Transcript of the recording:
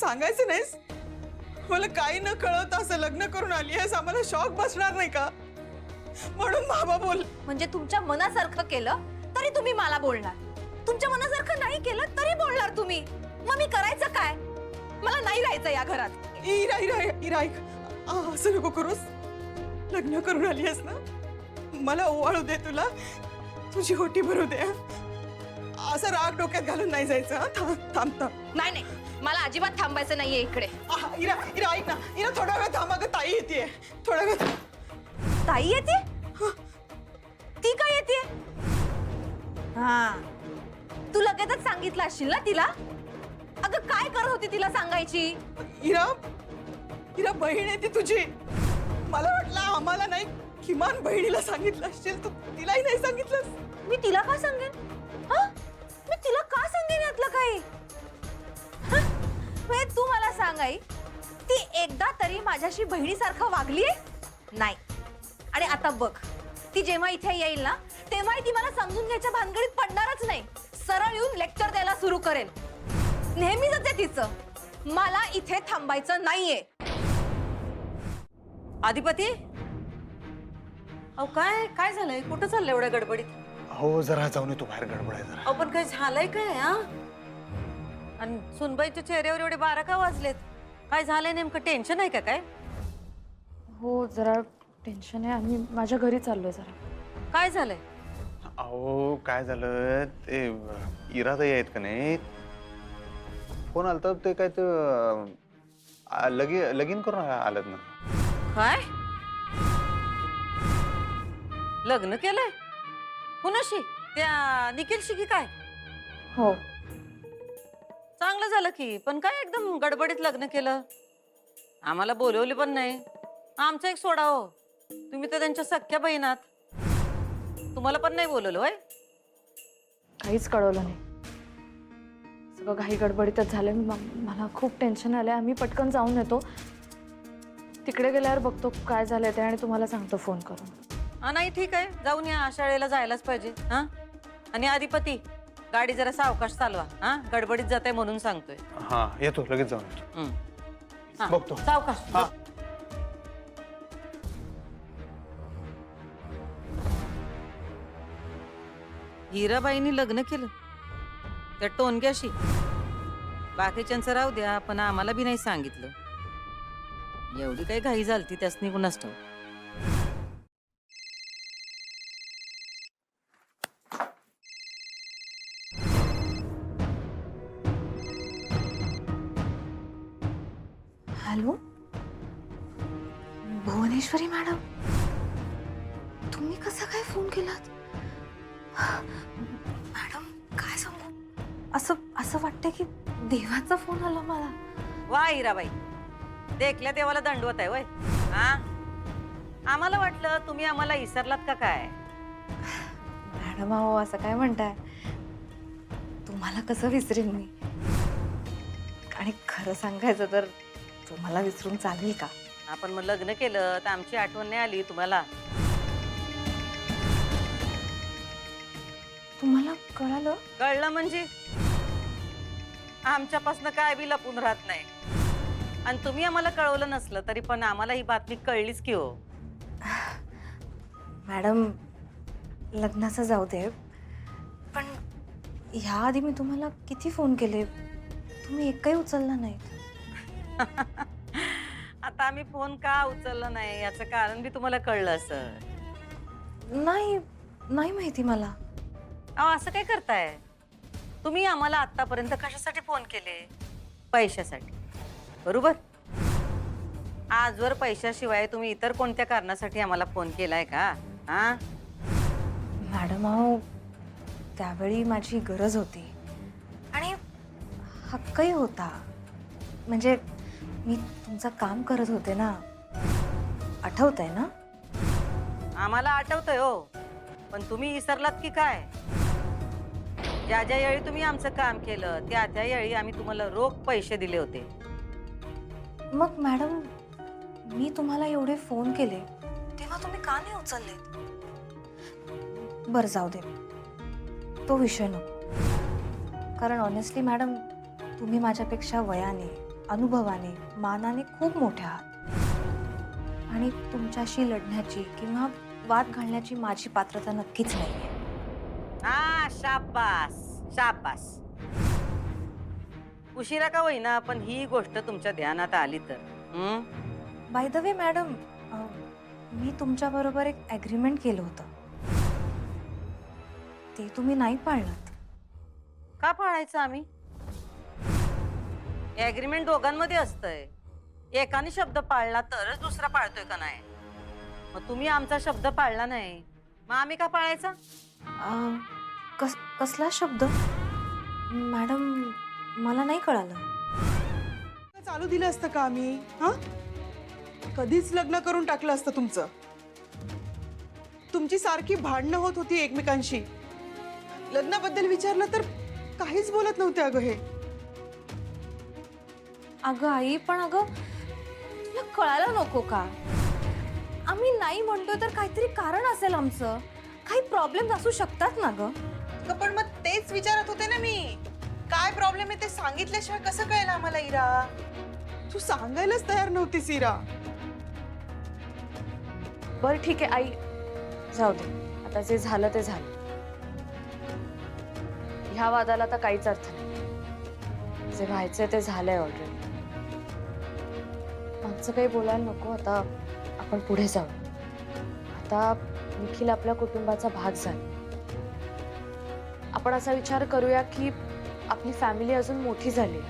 सांगायचं नाहीस? मला काही न कळत असं लग्न करून आली आहेस, आम्हाला शॉक बसणार नाही का? म्हणून बाबा बोल. म्हणजे तुमच्या मनासारखं केलं तरी तुम्ही मला बोलणार, तुमच्या मनासारखं नाही केलं तरी बोलणार तुम्ही. मग मी करायचं काय? मला नाही राहायचं या घरात. इरा इरा इरा ऐक, असं नको करूस. लग्न करून आली आहेस ना, मला ओवाळू दे, तुला तुझी होटी भरू दे. असं राग डोक्यात घालून नाही जायचं. थांब थांब थांब. नाही नाही, मला अजिबात थांबायचं नाहीये इकडे. इरा इरा ऐक ना, इरा थोडा वेळ थांब. अगं ताई येते, थोडा वेळ थांब. ताई येते? ती काय येते? हा, तू लगेचच सांगितलं असशील ना तिला. अगं काय करत होती तिला सांगायची? इरा इरा बहीण आहे ती तुझी. मला वाटलं आम्हाला नाही, किमान बहिणीला सांगितलं असशील, तू तिलाही नाही सांगितलंस. मी तिला का सांगेन? हा, मी तिला का सांगेन यातलं काही? हे तू मला सांगाई, ती एकदा तरी माझ्याशी बहिणीसारखं वागलीये? नाही. आणि आता बघ, ती जेव्हा इथे येईल ना, तेव्हा ती मला समजून घ्यायच्या भानगडीत पडणारच नाही. सरळ येऊन लेक्चर द्यायला सुरू करेल. नेहमीच आहे तिचं. मला इथे थांबायचं नाहीये. आदिपती, अहो काय काय झालंय? कुठं चाललंय एवढ्या गडबडीत? हो जरा जाऊन येतो बाहेर, गडबड आहे जरा. अहो पण काय झालंय काय? हा, आणि सुनबाईच्या चेहऱ्यावर एवढे 12 का वाजलेत? काय झालंय नेमकं? टेन्शन आहे का काय? हो जरा टेन्शन आहे. आम्ही माझ्या घरी चाललोय जरा. काय झालंय? अहो काय झालं ते, इराताई आहेत का नाही, फोन आलता. ते काय ते लगीन करून आलेत ना. काय लग्न केलंय? कुणाशी? त्या निखिलशी की काय? हो. चांगलं झालं की, पण काय एकदम गडबडीत लग्न केलं? आम्हाला बोलवले पण नाही. आमचा एक सोडा हो, तुम्ही तर त्यांच्या सख्या बहिणात. तुम्हाला पण नाही बोलवलं होय? काहीच कळवलं नाही. सगळं घाई गडबडीतच झालंय. मला खूप टेन्शन आलंय. आम्ही पटकन जाऊन येतो. तिकडे गेल्यावर बघतो काय झालंय ते आणि तुम्हाला सांगतो फोन करून. हा नाही ठीक आहे, जाऊन या. शाळेला जायलाच पाहिजे. हा, आणि आदिपती गाडी जरा सावकाश चालवा. हा, गडबडीत जाते म्हणून सांगतोय. हा येतो, लगेच जाऊन येतो. हा, बघतो. सावकाश. हा. हिराबाईंनी लग्न केलं त्या टोनग्याशी. बाकीच्यांचं राहू द्या, पण आम्हाला बी नाही सांगितलं. एवढी काही घाई झालती त्यासनी कुणास ठाऊक. हॅलो, भुवनेश्वरी मॅडम, तुम्ही कसा काय फोन केलात? मॅडम काय सांगू, असं असं वाटतं की देवाचा फोन आला मला. वा हिराबाई, देखल्या देवाला दंडवत आहे वय. हा, आम्हाला वाटलं तुम्ही आम्हाला विसरलात का काय. मॅडम अहो असं काय म्हणताय? तुम्हाला कसं विसरेन मी? आणि खरं सांगायचं तर तुम्हाला विसरून चालेल का? आपण मग लग्न केलं तर आमची आठवण नाही आली तुम्हाला? तुम्हाला कळालं? कळलं म्हणजे आमच्यापासून काय बी लपून राहत नाही. आणि तुम्ही आम्हाला कळवलं नसलं तरी पण आम्हाला ही बातमी कळलीच की हो. मॅडम लग्नाचं जाऊ दे, पण ह्याआधी मी तुम्हाला किती फोन केले, तुम्ही एकही उचलला नाही. आता आम्ही फोन का उचलला नाही याचं कारण बी तुम्हाला कळलं असं. नाही नाही माहिती मला. अहो असं काय करताय तुम्ही? आम्हाला आतापर्यंत कशासाठी फोन केले? पैशासाठी, बरोबर? आजवर पैशाशिवाय तुम्ही इतर कोणत्या कारणासाठी आम्हाला फोन केलाय का? हा मॅडम अहो त्यावेळी माझी गरज होती आणि हक्कही होता. म्हणजे मी तुमचं काम करत होते ना, आठवतंय ना? आम्हाला आठवतंय हो, पण तुम्ही विसरलात की काय? ज्या ज्या वेळी तुम्ही आमचं काम केलं त्या त्या वेळी आम्ही तुम्हाला रोख पैसे दिले होते. मग मॅडम मी तुम्हाला एवढे फोन केले तेव्हा तुम्ही का नाही उचलले? बरं जाऊ दे, तो विषय नको. कारण ऑनेस्टली मॅडम तुम्ही माझ्यापेक्षा वयाने अनुभवाने मानाने खूप मोठे आहात आणि तुमच्याशी लढण्याची किंवा वाद घालण्याची माझी पात्रता नक्कीच नाहीये. हा शाबास शाबास. उशिरा का होईना पण ही गोष्ट तुमच्या ध्यानात आली तर बाय द वे मॅडम, मी तुमच्या बरोबर एक ॲग्रीमेंट केलं होतं, ते तुम्ही नाही पाळलं. का पाळायचं आम्ही? ऍग्रीमेंट दोघांमध्ये असतंय. एकाने शब्द पाळला तरच दुसरा पाळतोय का नाही. मग तुम्ही आमचा शब्द पाळला नाही, मग आम्ही का पाळायचा? कसला शब्द मॅडम, मला नाही कळालं. चालू दिलं असतं का आम्ही? हा, कधीच लग्न करून टाकलं असतं तुमचं. तुमची सारखी भांडणं होत होती एकमेकांशी. लग्नाबद्दल विचारलं तर काहीच बोलत नव्हते अगं हे. अगं आई, पण अगं तुला कळायला नको का? आम्ही नाही म्हणतोय तर काहीतरी कारण असेल आमचं. काही प्रॉब्लेम असू शकतात ना ग. पण मग तेच विचारत होते ना मी. काय प्रॉब्लेम आहे ते सांगितल्याशिवाय कसं कळेल आम्हाला इरा? तू सांगायलाच तयार नव्हतीस इरा. बरं ठीक आहे आई, जाऊ दे. आता जे झालं ते झालं. ह्या वादाला तर काहीच अर्थ नाही. जे व्हायचंय ते झालंय ऑलरेडी. आमचं काही बोलायला नको. आता आपण पुढे जाऊ. आता निखिल आपल्या कुटुंबाचा भाग झाला. आपण असा विचार करूया की आपली फॅमिली अजून मोठी झाली.